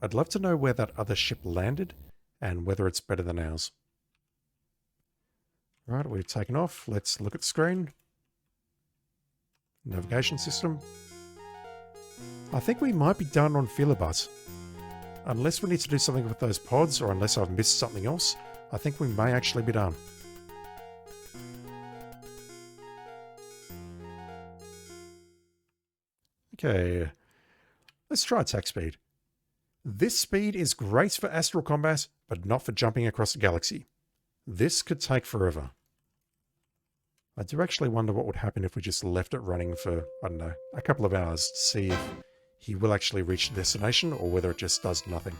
I'd love to know where that other ship landed and whether it's better than ours. Right, we've taken off. Let's look at the screen. Navigation system. I think we might be done on Filibut. Unless we need to do something with those pods, or unless I've missed something else, I think we may actually be done. Okay, let's try attack speed. This speed is great for astral combat, but not for jumping across the galaxy. This could take forever. I do actually wonder what would happen if we just left it running for, I don't know, a couple of hours to see if he will actually reach the destination or whether it just does nothing.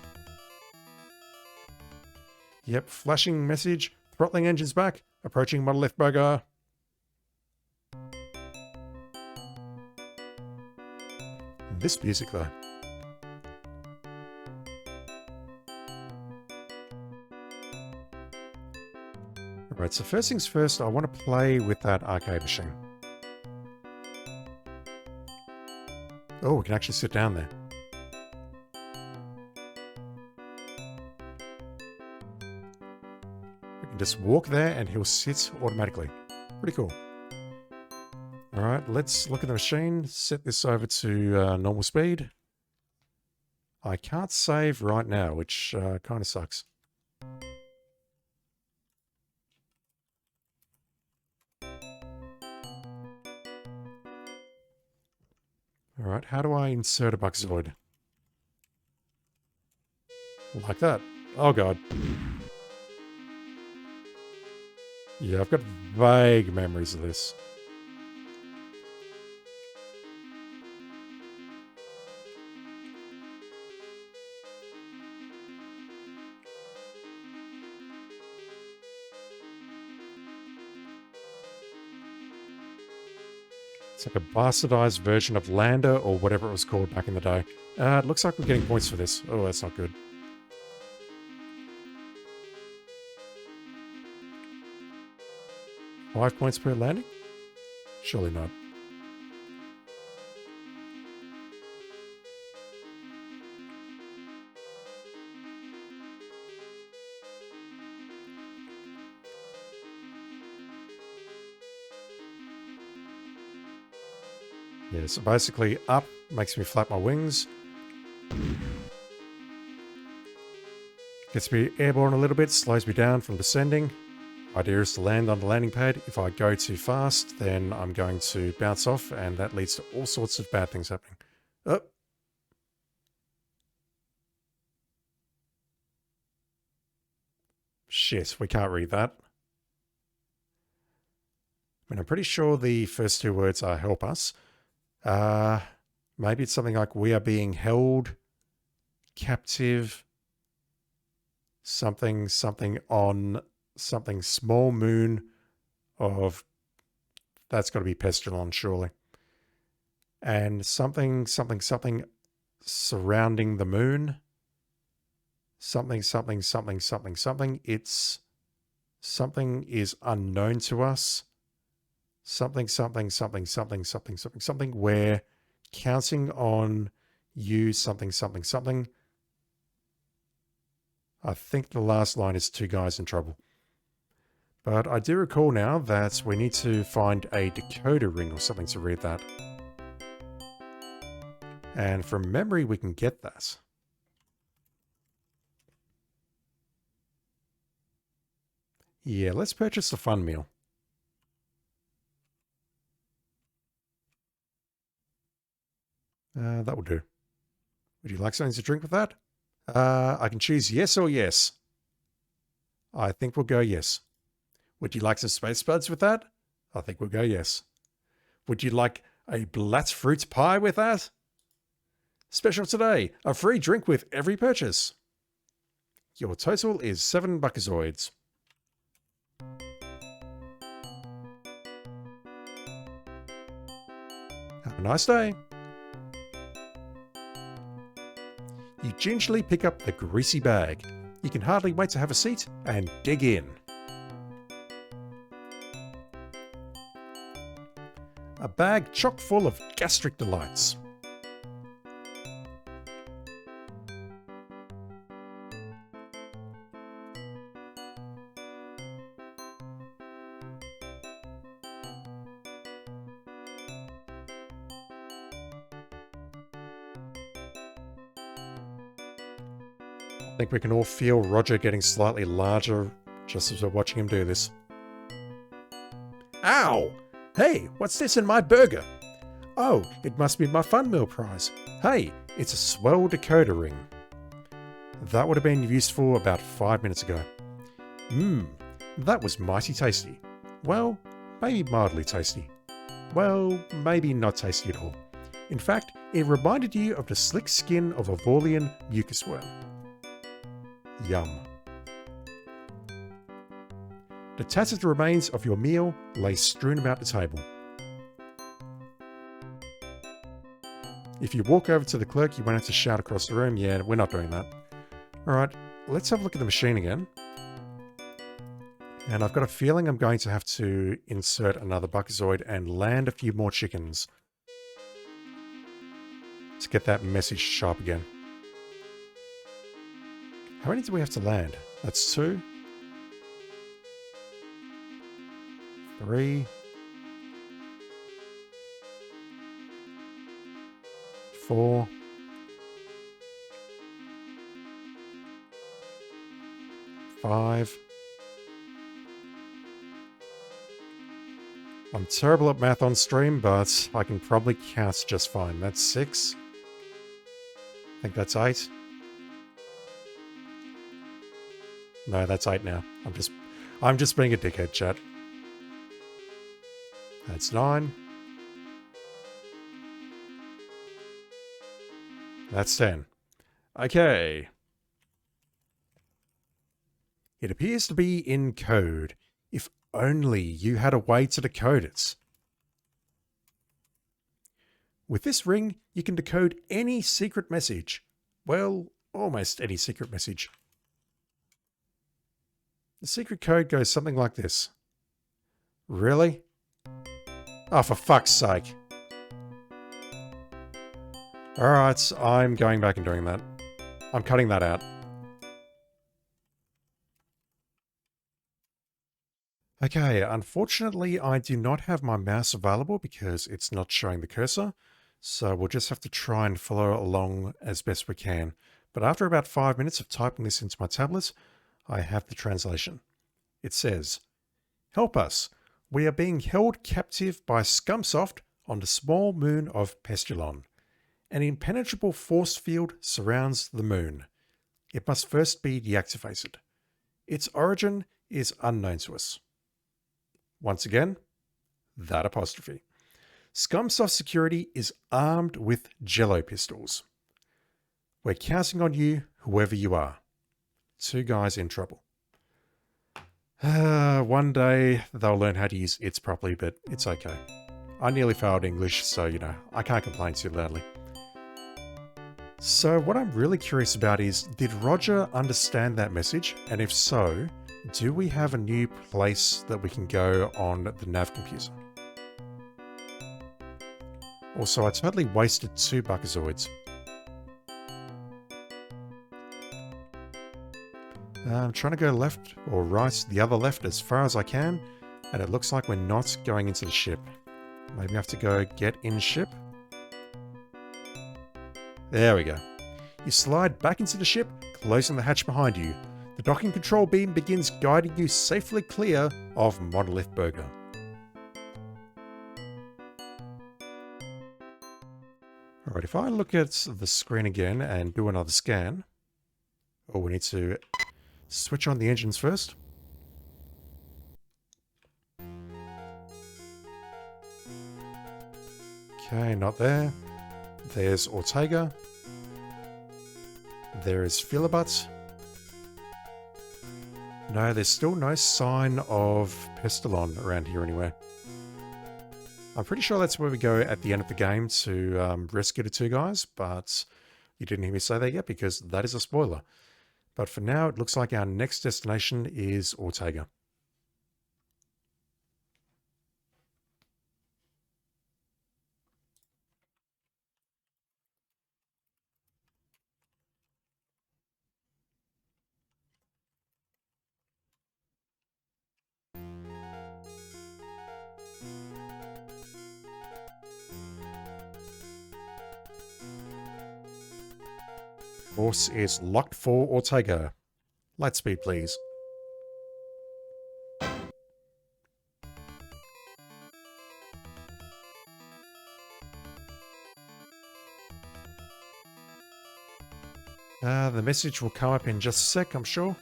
Yep, flashing message. Throttling engines back. Approaching Monolith Burger. This music though. Alright, so first things first, I want to play with that arcade machine. Oh, we can actually sit down there. We can just walk there and he'll sit automatically. Pretty cool. Alright, let's look at the machine. Set this over to normal speed. I can't save right now, which kind of sucks. Alright, how do I insert a Buxoid? Like that. Oh god. Yeah, I've got vague memories of this. It's like a bastardized version of Lander or whatever it was called back in the day. It looks like we're getting points for this. Oh, that's not good. $5 points per landing? Surely not. Yeah, so basically up makes me flap my wings. Gets me airborne a little bit, slows me down from descending. Idea is to land on the landing pad. If I go too fast, then I'm going to bounce off, and that leads to all sorts of bad things happening. Oh. Shit, we can't read that. I mean, I'm pretty sure the first two words are help us. Maybe it's something like we are being held captive. Something on something small moon of, that's got to be Pestulon, surely. And something surrounding the moon. Something. It's something is unknown to us. Something. We're counting on you. Something. I think the last line is two guys in trouble. But I do recall now that we need to find a decoder ring or something to read that. And from memory, we can get that. Yeah, let's purchase the fun meal. That will do. Would you like something to drink with that? I can choose yes or yes. I think we'll go yes. Would you like some space buds with that? I think we'll go yes. Would you like a blatt fruit pie with that? Special today, a free drink with every purchase. Your total is 7 Buckazoids. Have a nice day. You gingerly pick up the greasy bag. You can hardly wait to have a seat and dig in. A bag chock full of gastric delights. I think we can all feel Roger getting slightly larger just as we're watching him do this. Ow! Hey, what's this in my burger? Oh, it must be my Fun Meal prize. Hey, it's a swell decoder ring. That would have been useful about 5 minutes ago. That was mighty tasty. Well, maybe mildly tasty. Well, maybe not tasty at all. In fact, it reminded you of the slick skin of a Vorlian mucus worm. Yum. The tattered remains of your meal lay strewn about the table. If you walk over to the clerk, you won't have to shout across the room. Yeah, we're not doing that. Alright, let's have a look at the machine again. And I've got a feeling I'm going to have to insert another Buckazoid and land a few more chickens to get that message sharp again. How many do we have to land? That's 2. 3. 4. 5. I'm terrible at math on stream, but I can probably count just fine. That's 6. I think that's 8. No, that's 8 now. I'm just being a dickhead, chat. That's 9. That's 10. Okay. It appears to be in code. If only you had a way to decode it. With this ring, you can decode any secret message. Well, almost any secret message. The secret code goes something like this. Really? Oh, for fuck's sake. Alright, I'm going back and doing that. I'm cutting that out. Okay, unfortunately I do not have my mouse available because it's not showing the cursor, so we'll just have to try and follow along as best we can. But after about 5 minutes of typing this into my tablet, I have the translation. It says, "Help us. We are being held captive by Scumsoft on the small moon of Pestulon. An impenetrable force field surrounds the moon. It must first be deactivated. Its origin is unknown to us." Once again, that apostrophe. Scumsoft Security is armed with jello pistols. We're counting on you, whoever you are. 2 guys in trouble. One day they'll learn how to use its properly, but it's okay. I nearly failed English, so, you know, I can't complain too loudly. So what I'm really curious about is, did Roger understand that message? And if so, do we have a new place that we can go on the nav computer? Also, I totally wasted 2 Buckazoids. I'm trying to go left or right, the other left as far as I can, and it looks like we're not going into the ship. Maybe I have to go get in ship. There we go. You slide back into the ship, closing the hatch behind you. The docking control beam begins guiding you safely clear of Monolith Burger. Alright, if I look at the screen again and do another scan... Oh, we need to switch on the engines first. Okay, not there. There's Ortega. There is Filibut. No, there's still no sign of Pestulon around here anywhere. I'm pretty sure that's where we go at the end of the game to rescue the 2 guys, but you didn't hear me say that yet because that is a spoiler. But for now, it looks like our next destination is Ortega. Course is locked for Ortega. Light speed, please. The message will come up in just a sec, I'm sure.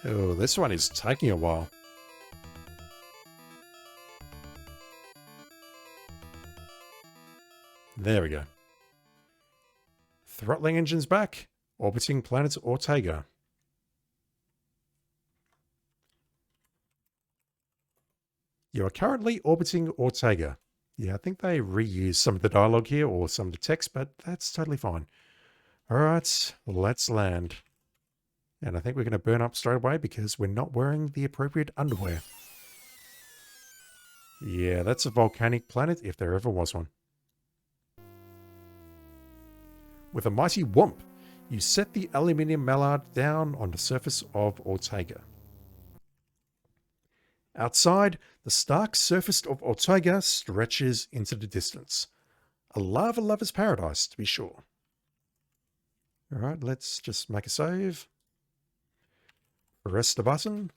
Oh, this one is taking a while. There we go. Throttling engines back. Orbiting planet Ortega. You are currently orbiting Ortega. Yeah, I think they reused some of the dialogue here or some of the text, but that's totally fine. All right, let's land. And I think we're going to burn up straight away because we're not wearing the appropriate underwear. Yeah, that's a volcanic planet if there ever was one. With a mighty whomp, you set the aluminium mallard down on the surface of Ortega. Outside, the stark surface of Ortega stretches into the distance. A lava lover's paradise, to be sure. Alright, let's just make a save. Press the button.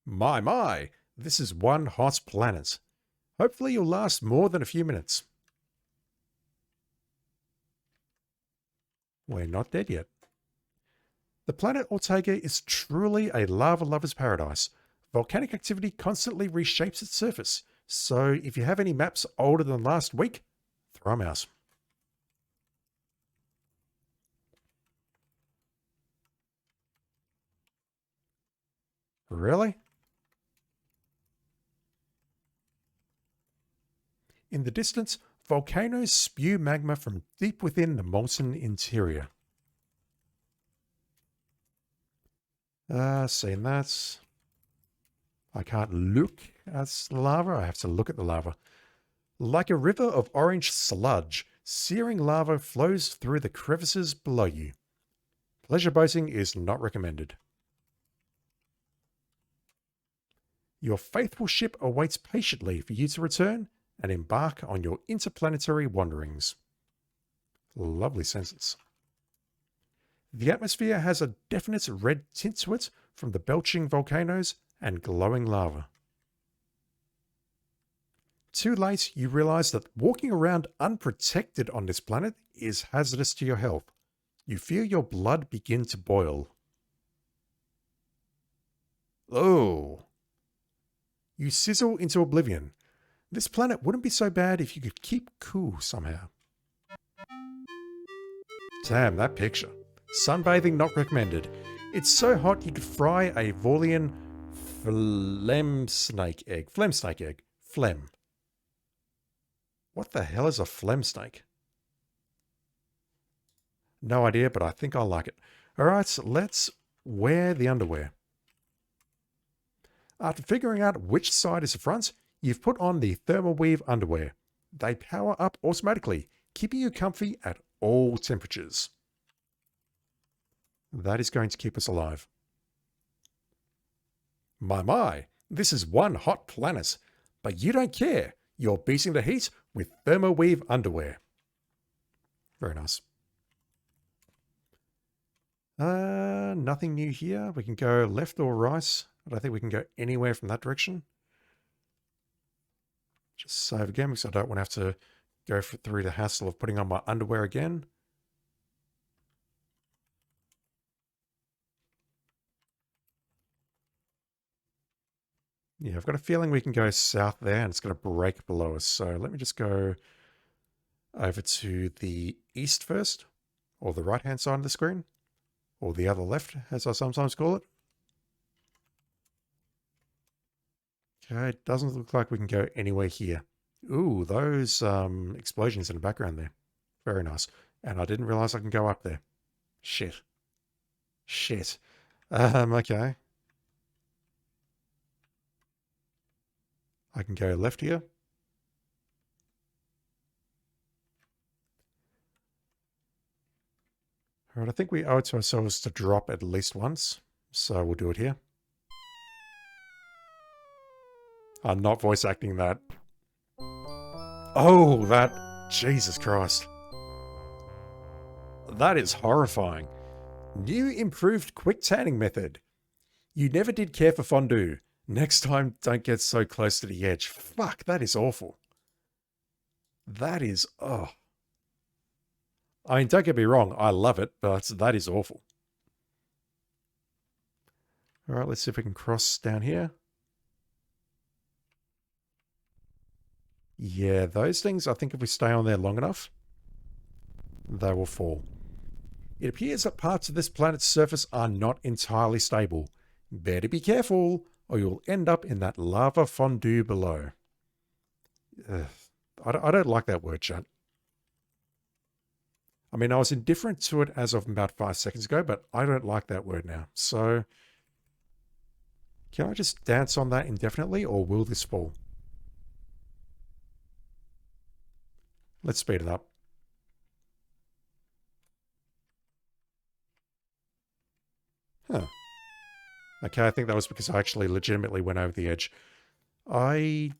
My, this is one hot planet. Hopefully you'll last more than a few minutes. We're not dead yet. The planet Ortega is truly a lava lover's paradise. Volcanic activity constantly reshapes its surface, so if you have any maps older than last week, throw them out. Really? In the distance, volcanoes spew magma from deep within the molten interior. Seeing that. I can't look at the lava, I have to look at the lava. Like a river of orange sludge, searing lava flows through the crevices below you. Pleasure boating is not recommended. Your faithful ship awaits patiently for you to return and embark on your interplanetary wanderings. Lovely sentence. The atmosphere has a definite red tint to it from the belching volcanoes and glowing lava. Too late, you realize that walking around unprotected on this planet is hazardous to your health. You feel your blood begin to boil. Oh. You sizzle into oblivion. This planet wouldn't be so bad if you could keep cool somehow. Damn, that picture. Sunbathing not recommended. It's so hot you could fry a Volian phlegm snake egg. Phlegm snake egg. Phlegm. What the hell is a phlegm snake? No idea, but I think I'll like it. Alright, so let's wear the underwear. After figuring out which side is the front, you've put on the thermal weave underwear. They power up automatically, keeping you comfy at all temperatures. That is going to keep us alive. My, this is one hot planet, but you don't care. You're beating the heat with thermoweave underwear. Very nice. Nothing new here. We can go left or right. I don't think we can go anywhere from that direction. Just save again because I don't want to have to go through the hassle of putting on my underwear again. Yeah, I've got a feeling we can go south there and it's going to break below us. So let me just go over to the east first, or the right-hand side of the screen, or the other left, as I sometimes call it. Okay, it doesn't look like we can go anywhere here. Ooh, those explosions in the background there. Very nice. And I didn't realize I can go up there. Shit. Okay. I can go left here. All right, I think we owe it to ourselves to drop at least once. So we'll do it here. I'm not voice acting that. Oh, that... Jesus Christ. That is horrifying. New improved quick tanning method. You never did care for fondue. Next time, don't get so close to the edge. Fuck, that is awful. That is... Oh. I mean, don't get me wrong. I love it, but that is awful. All right, let's see if we can cross down here. Yeah, those things, I think if we stay on there long enough, they will fall. It appears that parts of this planet's surface are not entirely stable. Better be careful, or you'll end up in that lava fondue below. I don't like that word, chat. I mean, I was indifferent to it as of about 5 seconds ago, but I don't like that word now. So, can I just dance on that indefinitely, or will this fall? Let's speed it up. Huh. Okay, I think that was because I actually legitimately went over the edge. I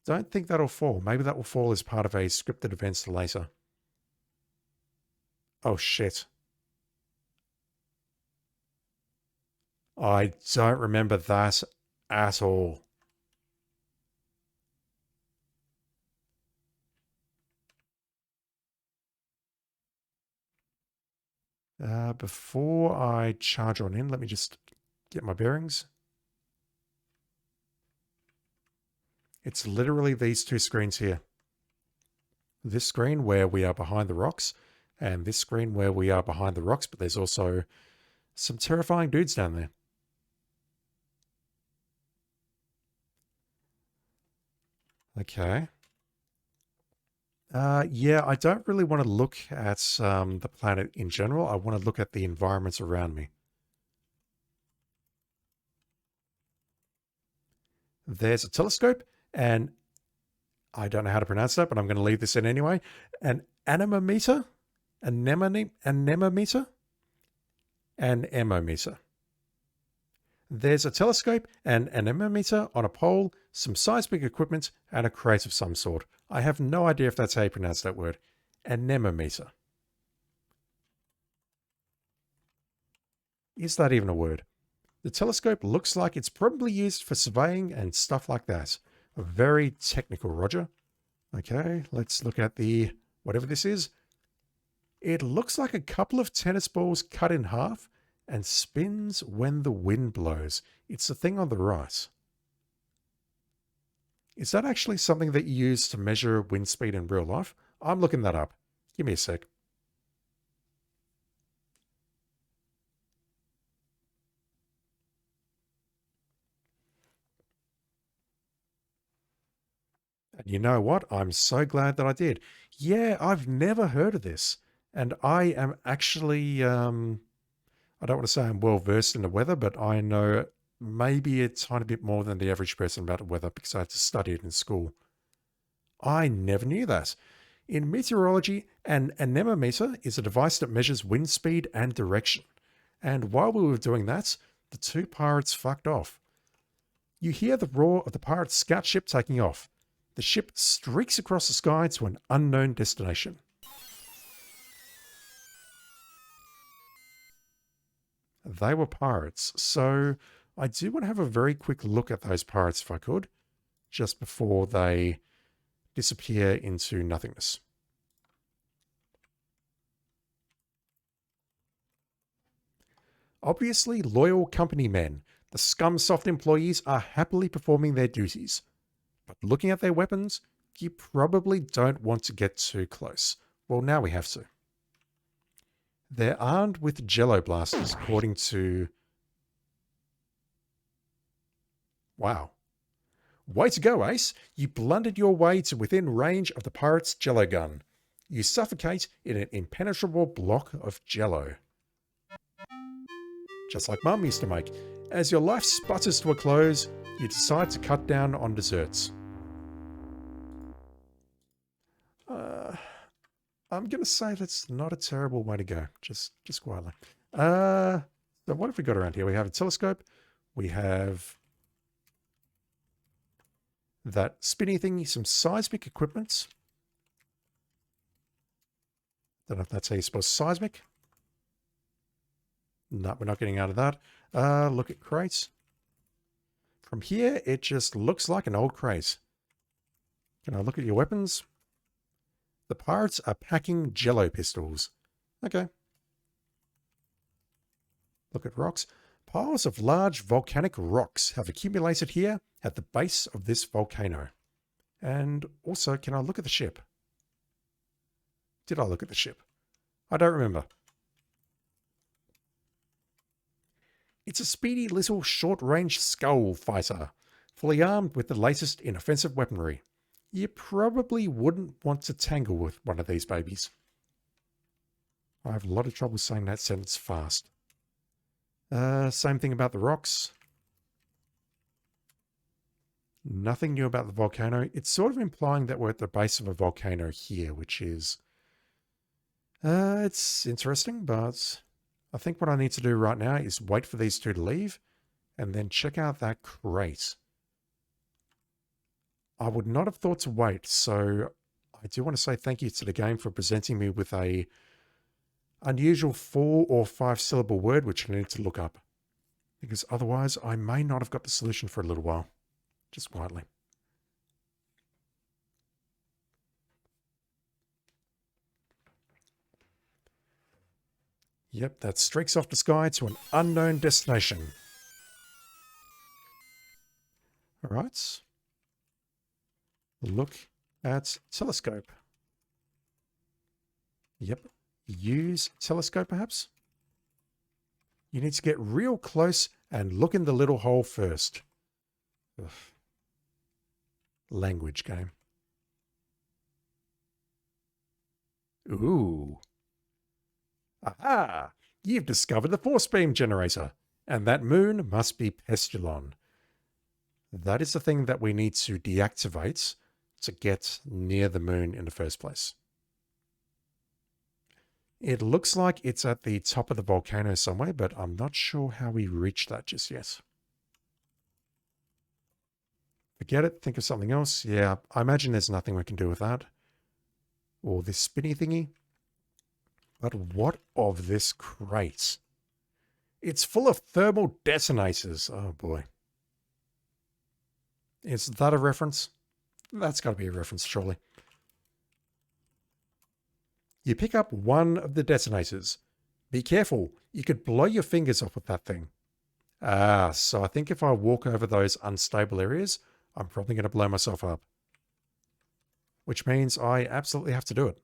don't think that'll fall. Maybe that will fall as part of a scripted events later. Oh, shit. I don't remember that at all. Before I charge on in, let me just get my bearings. It's literally these two screens here. This screen where we are behind the rocks, and this screen where we are behind the rocks, but there's also some terrifying dudes down there. Okay. Yeah, I don't really want to look at the planet in general. I want to look at the environments around me. There's a telescope, and I don't know how to pronounce that, but I'm going to leave this in anyway. An anemometer? Anemometer? An anemometer. There's a telescope, an anemometer on a pole, some seismic equipment, and a crate of some sort. I have no idea if that's how you pronounce that word. Anemometer. Is that even a word? The telescope looks like it's probably used for surveying and stuff like that. Very technical, Roger. Okay, let's look at the... whatever this is. It looks like a couple of tennis balls cut in half and spins when the wind blows. It's the thing on the right. Is that actually something that you use to measure wind speed in real life? I'm looking that up. Give me a sec. And you know what? I'm so glad that I did. Yeah, I've never heard of this. And I am actually, I don't want to say I'm well versed in the weather, but I know maybe a tiny bit more than the average person about the weather because I had to study it in school. I never knew that. In meteorology, an anemometer is a device that measures wind speed and direction. And while we were doing that, the two pirates fucked off. You hear the roar of the pirate's scout ship taking off. The ship streaks across the sky to an unknown destination. They were pirates, so I do want to have a very quick look at those pirates if I could, just before they disappear into nothingness. Obviously loyal company men, the Scumsoft employees are happily performing their duties. But looking at their weapons, you probably don't want to get too close. Well, now we have to. They're armed with jello blasters, according to... Wow. Way to go, Ace. You blundered your way to within range of the pirate's jello gun. You suffocate in an impenetrable block of jello. Just like Mum used to make. As your life sputters to a close, you decide to cut down on desserts. I'm going to say that's not a terrible way to go. Just quietly. So what have we got around here? We have a telescope. We have that spinny thingy, some seismic equipment. Don't know if that's how you spell seismic. No, we're not getting out of that. Look at crates. From here, it just looks like an old crate. Can I look at your weapons? The pirates are packing jello pistols. Okay. Look at rocks. Piles of large volcanic rocks have accumulated here at the base of this volcano. And also, can I look at the ship? Did I look at the ship? I don't remember. It's a speedy little short-range skull fighter, fully armed with the latest in offensive weaponry. You probably wouldn't want to tangle with one of these babies. I have a lot of trouble saying that sentence fast. Same thing about the rocks. Nothing new about the volcano. It's sort of implying that we're at the base of a volcano here, which is... it's interesting, but I think what I need to do right now is wait for these two to leave and then check out that crate. I would not have thought to wait, so I do want to say thank you to the game for presenting me with a unusual 4 or 5 syllable word which I need to look up, because otherwise I may not have got the solution for a little while. Just quietly. Yep, that streaks off the sky to an unknown destination. All right. Look at telescope. Yep. Use telescope, perhaps? You need to get real close and look in the little hole first. Ugh. Language game. Ooh. Aha! You've discovered the force beam generator, and that moon must be Pestulon. That is the thing that we need to deactivate to get near the moon in the first place. It looks like it's at the top of the volcano somewhere, but I'm not sure how we reach that just yet. Forget it, think of something else. Yeah, I imagine there's nothing we can do with that. Or this spinny thingy. But what of this crate? It's full of thermal detonators. Oh boy. Is that a reference? That's got to be a reference, surely. You pick up one of the detonators. Be careful, you could blow your fingers off with that thing. So I think if I walk over those unstable areas, I'm probably going to blow myself up. Which means I absolutely have to do it.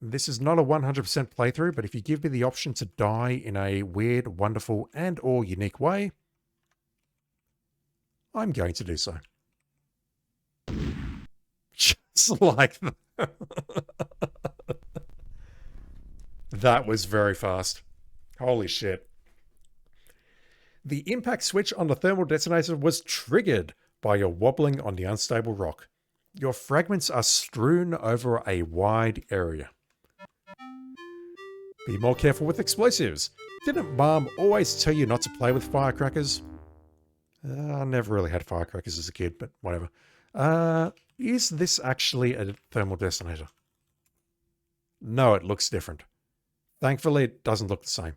This is not a 100% playthrough, but if you give me the option to die in a weird, wonderful, and or unique way, I'm going to do so. Just like that. That was very fast. Holy shit. The impact switch on the thermal detonator was triggered by your wobbling on the unstable rock. Your fragments are strewn over a wide area. Be more careful with explosives. Didn't Mom always tell you not to play with firecrackers? I never really had firecrackers as a kid, but whatever. Is this actually a thermal detonator? No, it looks different. Thankfully, it doesn't look the same.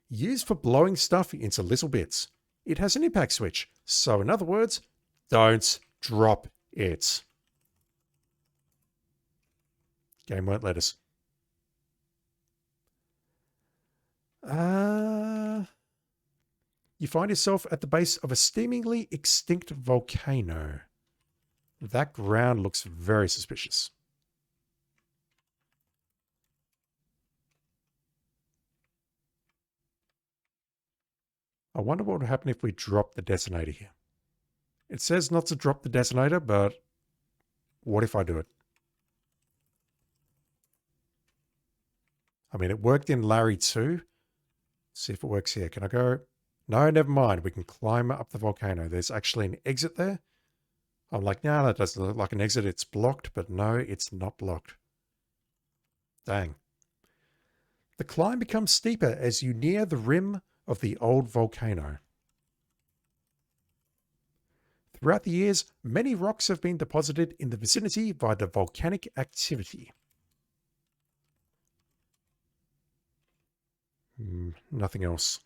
Used for blowing stuff into little bits. It has an impact switch, so in other words, don't drop it. Game won't let us. You find yourself at the base of a steamingly extinct volcano. That ground looks very suspicious. I wonder what would happen if we drop the detonator here. It says not to drop the detonator, but what if I do it? I mean, it worked in Larry 2. See if it works here. Can I go? No, never mind. We can climb up the volcano. There's actually an exit there. I'm like, no, that doesn't look like an exit. It's blocked, but no, it's not blocked. Dang. The climb becomes steeper as you near the rim of the old volcano. Throughout the years, many rocks have been deposited in the vicinity by the volcanic activity. Nothing else.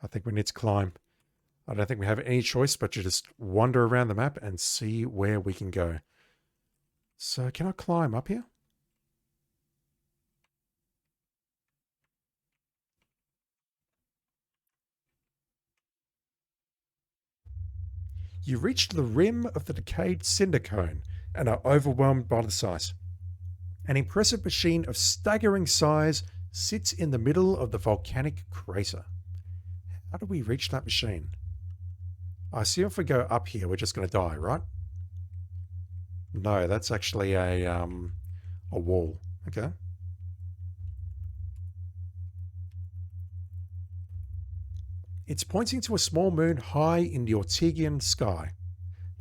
I think we need to climb. I don't think we have any choice but to just wander around the map and see where we can go. So can I climb up here? You reach the rim of the decayed cinder cone and are overwhelmed by the sight. An impressive machine of staggering size sits in the middle of the volcanic crater. How do we reach that machine? I see if we go up here, we're just going to die, right? No, that's actually a wall. Okay. It's pointing to a small moon high in the Ortegan sky.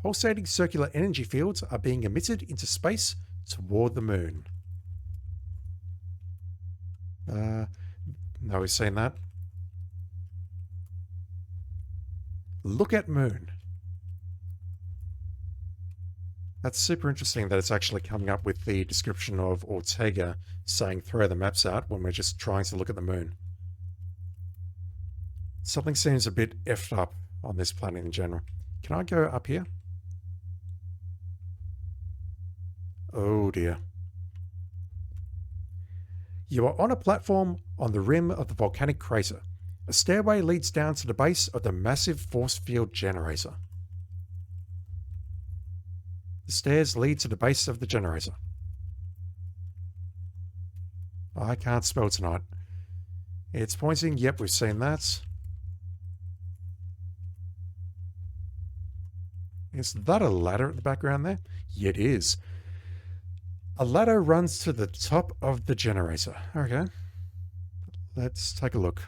Pulsating circular energy fields are being emitted into space toward the moon. No, we've seen that. Look at moon. That's super interesting that it's actually coming up with the description of Ortega saying throw the maps out when we're just trying to look at the moon. Something seems a bit effed up on this planet in general. Can I go up here? Oh dear. You are on a platform on the rim of the volcanic crater. A stairway leads down to the base of the massive force field generator. The stairs lead to the base of the generator. I can't spell tonight. It's pointing, yep, we've seen that. Is that a ladder at the background there? Yeah, it is. A ladder runs to the top of the generator. Okay. Let's take a look.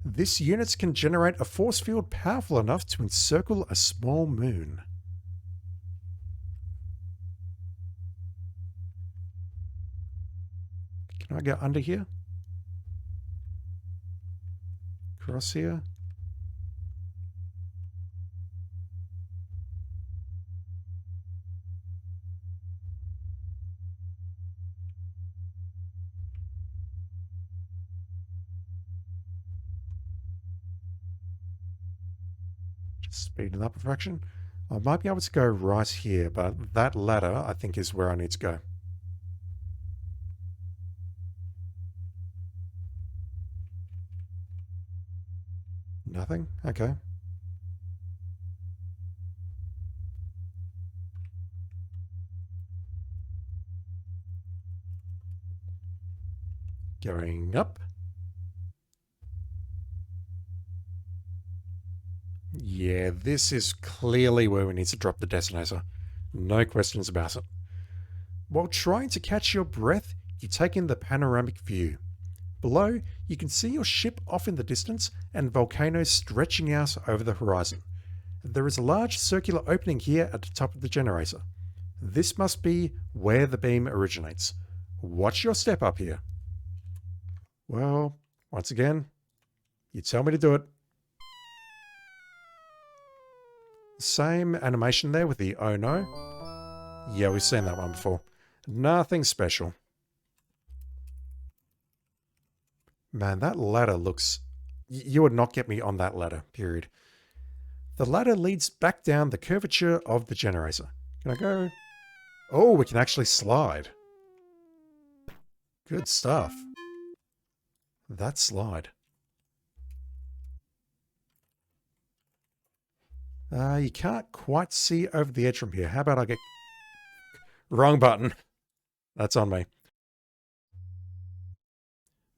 This unit can generate a force field powerful enough to encircle a small moon. Can I go under here? Cross here? Just speeding up a fraction. I might be able to go right here, but that ladder, I think, is where I need to go. Nothing? Okay. Going up. Yeah, this is clearly where we need to drop the detonator. No questions about it. While trying to catch your breath, you take in the panoramic view. Below, you can see your ship off in the distance and volcanoes stretching out over the horizon. There is a large circular opening here at the top of the generator. This must be where the beam originates. Watch your step up here. Well, once again, you tell me to do it. Same animation there with the oh no. Yeah, we've seen that one before. Nothing special. Man, that ladder looks... You would not get me on that ladder, period. The ladder leads back down the curvature of the generator. Can I go? Oh, we can actually slide. Good stuff. That slide. You can't quite see over the edge from here. How about I get... Wrong button. That's on me.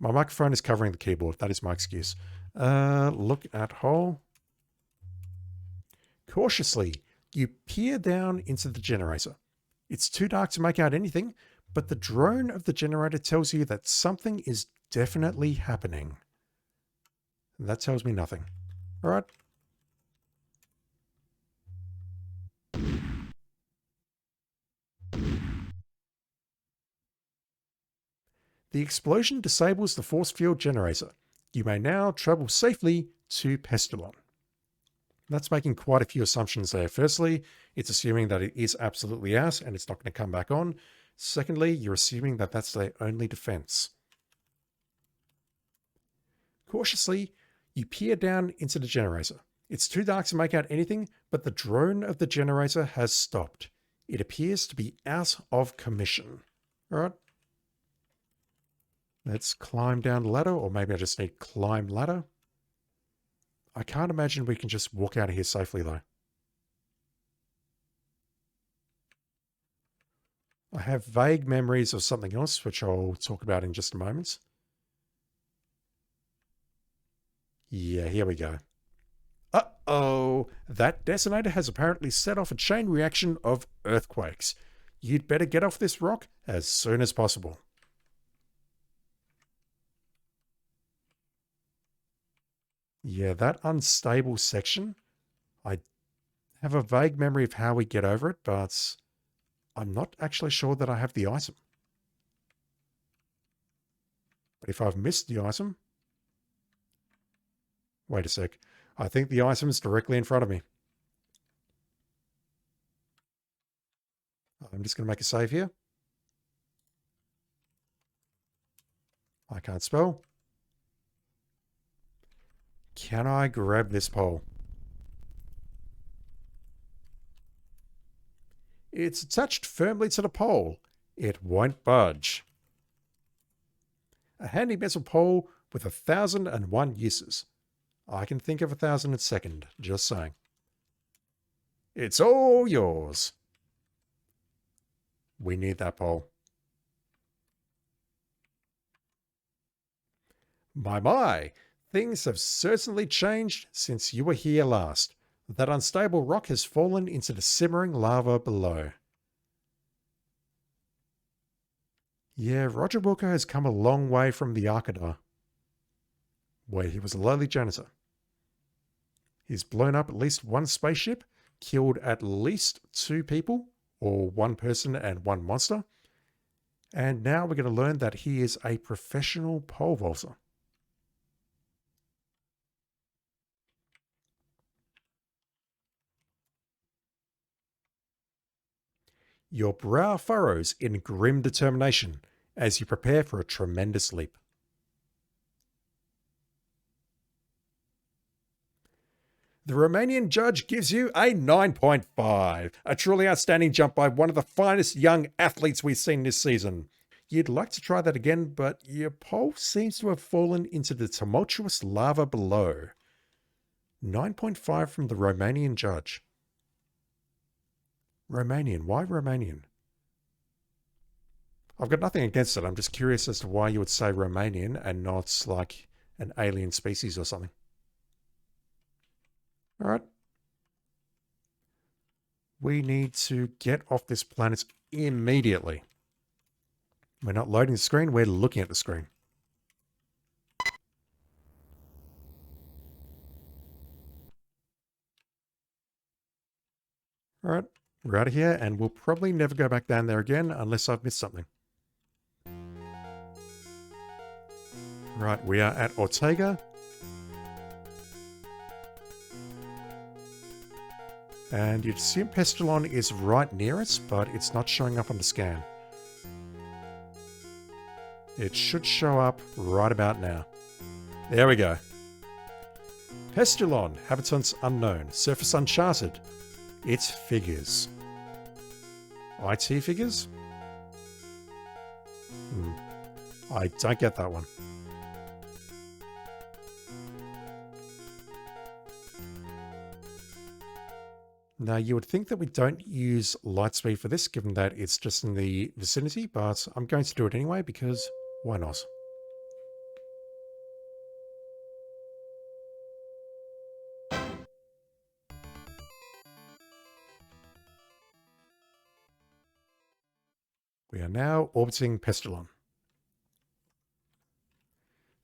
My microphone is covering the keyboard. That is my excuse. Look at hole. Cautiously, you peer down into the generator. It's too dark to make out anything, but the drone of the generator tells you that something is definitely happening. That tells me nothing. All right. The explosion disables the force field generator. You may now travel safely to Pestulon. That's making quite a few assumptions there. Firstly, it's assuming that it is absolutely out and it's not going to come back on. Secondly, you're assuming that that's their only defense. Cautiously, you peer down into the generator. It's too dark to make out anything, but the drone of the generator has stopped. It appears to be out of commission. All right. Let's climb down the ladder, or maybe I just need climb ladder. I can't imagine we can just walk out of here safely, though. I have vague memories of something else, which I'll talk about in just a moment. Yeah, here we go. Uh-oh, that detonator has apparently set off a chain reaction of earthquakes. You'd better get off this rock as soon as possible. Yeah, that unstable section, I have a vague memory of how we get over it, but I'm not actually sure that I have the item. But if I've missed the item... Wait a sec. I think the item is directly in front of me. I'm just going to make a save here. I can't spell. Can I grab this pole? It's attached firmly to the pole. It won't budge. A handy metal pole with 1,001 uses. I can think of 1,002nd, just saying. It's all yours. We need that pole. My. Things have certainly changed since you were here last. That unstable rock has fallen into the simmering lava below. Yeah, Roger Wilco has come a long way from the Arcada, where he was a lowly janitor. He's blown up at least one spaceship, killed at least 2 people, or 1 person and 1 monster, and now we're going to learn that he is a professional pole vaulter. Your brow furrows in grim determination as you prepare for a tremendous leap. The Romanian judge gives you a 9.5, a truly outstanding jump by one of the finest young athletes we've seen this season. You'd like to try that again, but your pole seems to have fallen into the tumultuous lava below. 9.5 from the Romanian judge. Romanian. Why Romanian? I've got nothing against it. I'm just curious as to why you would say Romanian and not like an alien species or something. All right. We need to get off this planet immediately. We're not loading the screen. We're looking at the screen. All right. We're out of here, and we'll probably never go back down there again unless I've missed something. Right, we are at Ortega. And you'd assume Pestulon is right near it, but it's not showing up on the scan. It should show up right about now. There we go. Pestulon, habitants unknown, surface uncharted. It's figures. IT figures? I don't get that one. Now, you would think that we don't use light speed for this, given that it's just in the vicinity, but I'm going to do it anyway, because why not? We are now orbiting Pestulon.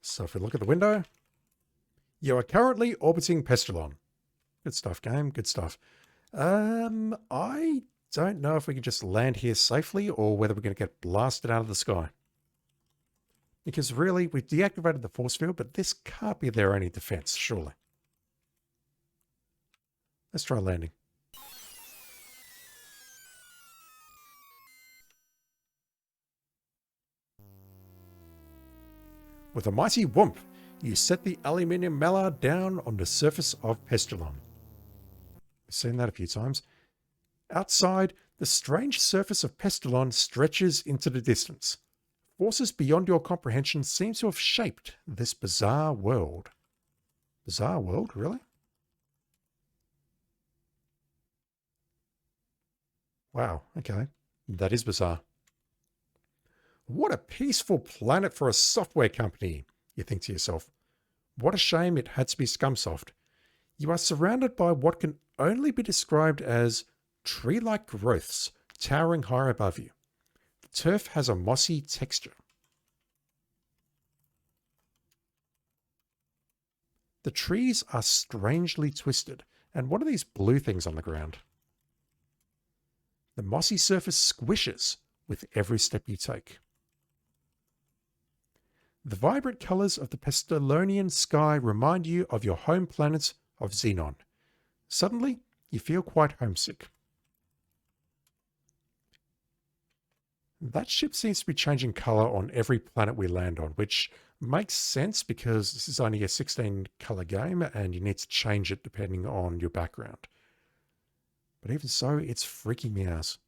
So if we look at the window, you are currently orbiting Pestulon. Good stuff, game. Good stuff. I don't know if we can just land here safely or whether we're going to get blasted out of the sky. Because really, we've deactivated the force field, but this can't be their only defense, surely. Let's try landing. With a mighty whoomp, you set the aluminium mallard down on the surface of Pestulon. We've seen that a few times. Outside, the strange surface of Pestulon stretches into the distance. Forces beyond your comprehension seem to have shaped this bizarre world. Bizarre world, really? Wow, okay. That is bizarre. What a peaceful planet for a software company, you think to yourself. What a shame it had to be Scumsoft. You are surrounded by what can only be described as tree-like growths towering high above you. The turf has a mossy texture. The trees are strangely twisted, and what are these blue things on the ground? The mossy surface squishes with every step you take. The vibrant colors of the Pestulonian sky remind you of your home planet of Xenon. Suddenly, you feel quite homesick. That ship seems to be changing color on every planet we land on, which makes sense because this is only a 16 color game and you need to change it depending on your background. But even so, it's freaking me out.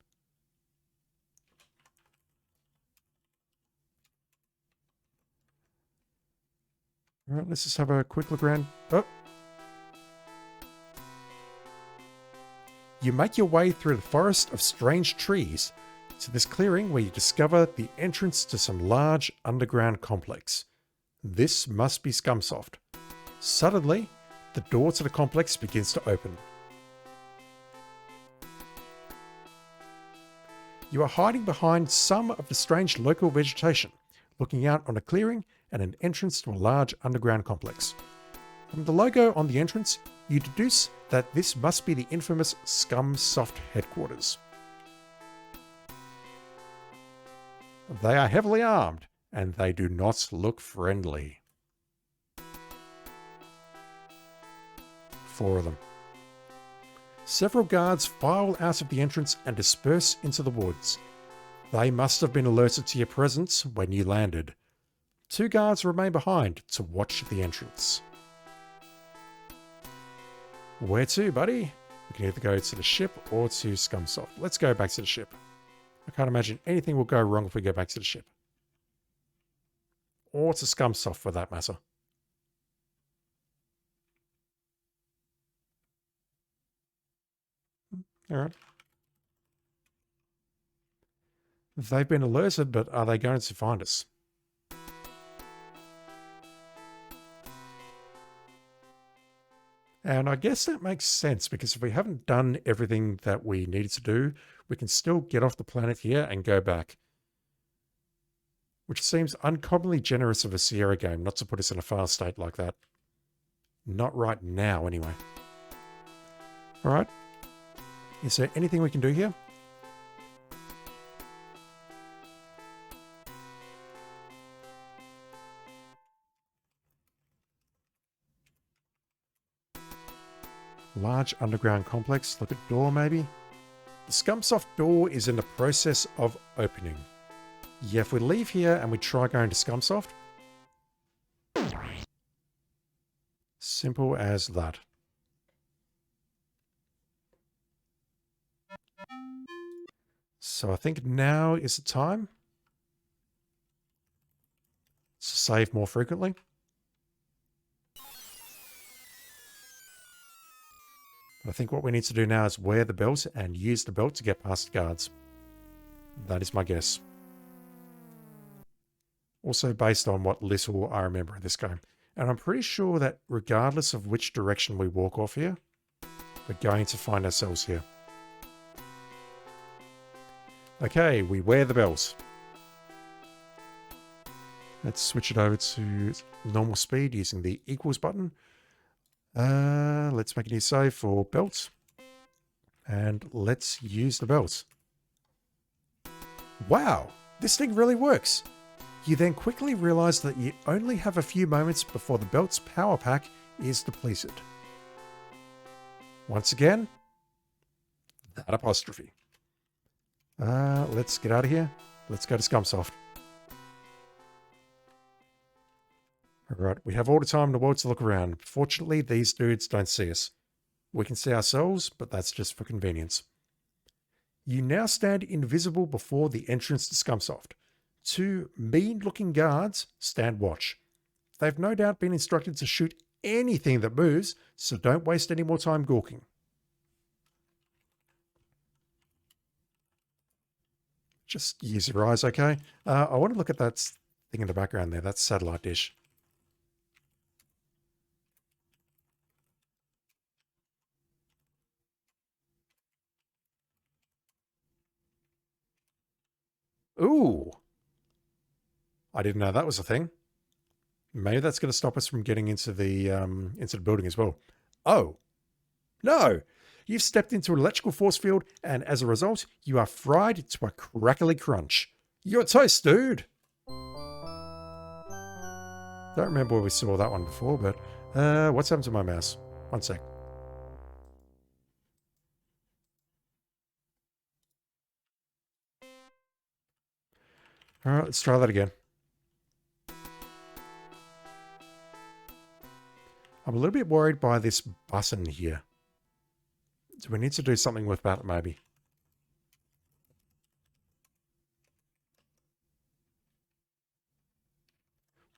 All right, let's just have a quick look around. Oh. You make your way through the forest of strange trees to this clearing where you discover the entrance to some large underground complex. This must be Scumsoft. Suddenly, the door to the complex begins to open. You are hiding behind some of the strange local vegetation, looking out on a clearing and an entrance to a large underground complex. From the logo on the entrance, you deduce that this must be the infamous Scumsoft headquarters. They are heavily armed, and they do not look friendly. 4 of them. Several guards file out of the entrance and disperse into the woods. They must have been alerted to your presence when you landed. 2 guards remain behind to watch the entrance. Where to, buddy? We can either go to the ship or to Scumsoft. Let's go back to the ship. I can't imagine anything will go wrong if we go back to the ship. Or to Scumsoft for that matter. Alright. They've been alerted, but are they going to find us? And I guess that makes sense, because if we haven't done everything that we needed to do, we can still get off the planet here and go back. Which seems uncommonly generous of a Sierra game not to put us in a fail state like that. Not right now, anyway. Alright. Is there anything we can do here? Large underground complex. Look at door, maybe? The Scumsoft door is in the process of opening. Yeah, if we leave here and we try going to Scumsoft. Simple as that. So I think now is the time to save more frequently. I think what we need to do now is wear the belt and use the belt to get past the guards. That is my guess. Also based on what little I remember of this game. And I'm pretty sure that regardless of which direction we walk off here, we're going to find ourselves here. Okay, we wear the belt. Let's switch it over to normal speed using the equals button. Let's make a new save for belt. And let's use the belt. Wow, this thing really works. You then quickly realize that you only have a few moments before the belt's power pack is depleted. Once again, that apostrophe. Let's get out of here. Let's go to Scumsoft. Alright, we have all the time in the world to look around. Fortunately, these dudes don't see us. We can see ourselves, but that's just for convenience. You now stand invisible before the entrance to Scumsoft. Two mean-looking guards stand watch. They've no doubt been instructed to shoot anything that moves, so don't waste any more time gawking. Just use your eyes, okay? I want to look at that thing in the background there, that satellite dish. Ooh! I didn't know that was a thing. Maybe that's going to stop us from getting into the building as well. Oh! No! You've stepped into an electrical force field, and as a result, you are fried to a crackly crunch. You're toast, dude! Don't remember where we saw that one before, but what's happened to my mouse? One sec. Alright, let's try that again. I'm a little bit worried by this button here. Do we need to do something with that, maybe?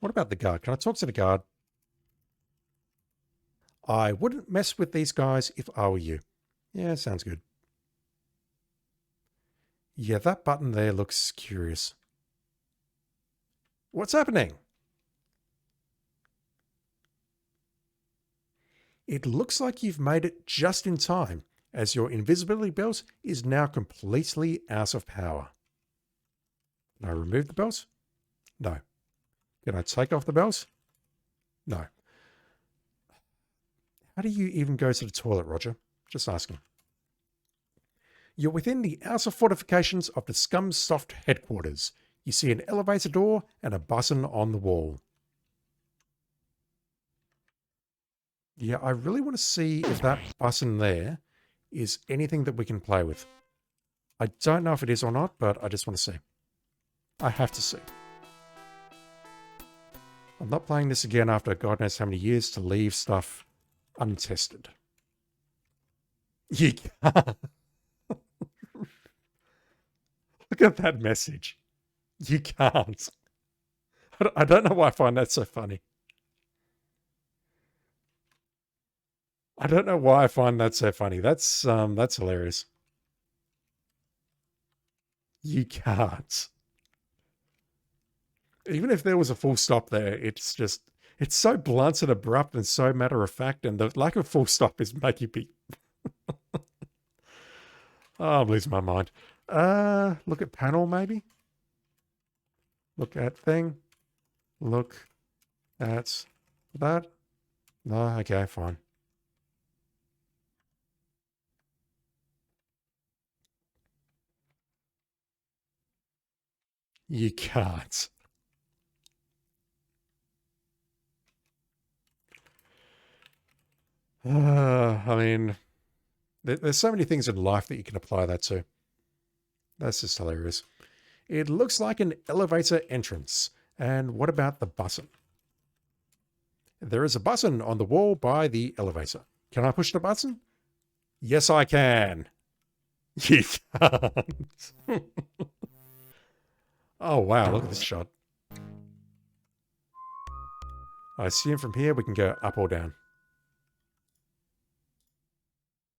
What about the guard? Can I talk to the guard? I wouldn't mess with these guys if I were you. Yeah, sounds good. Yeah, that button there looks curious. What's happening? It looks like you've made it just in time, as your invisibility belt is now completely out of power. Can I remove the belt? No. Can I take off the belt? No. How do you even go to the toilet, Roger? Just asking. You're within the outer fortifications of the Scumsoft headquarters. You see an elevator door and a button on the wall. Yeah, I really want to see if that button there is anything that we can play with. I don't know if it is or not, but I just want to see. I have to see. I'm not playing this again after God knows how many years to leave stuff untested. You can't. Look at that message. You can't. I don't know why I find that so funny. I don't know why I find that so funny. That's hilarious. You can't. Even if there was a full stop there, it's so blunt and abrupt and so matter of fact, and the lack of full stop is making me oh, I'm losing my mind. Look at panel maybe? Look at thing. Look at that. No, okay, fine. You can't. I mean, there's so many things in life that you can apply that to. That's just hilarious. It looks like an elevator entrance. And what about the button? There is a button on the wall by the elevator. Can I push the button? Yes, I can. You can't. Oh, wow, look at this shot. I assume from here we can go up or down.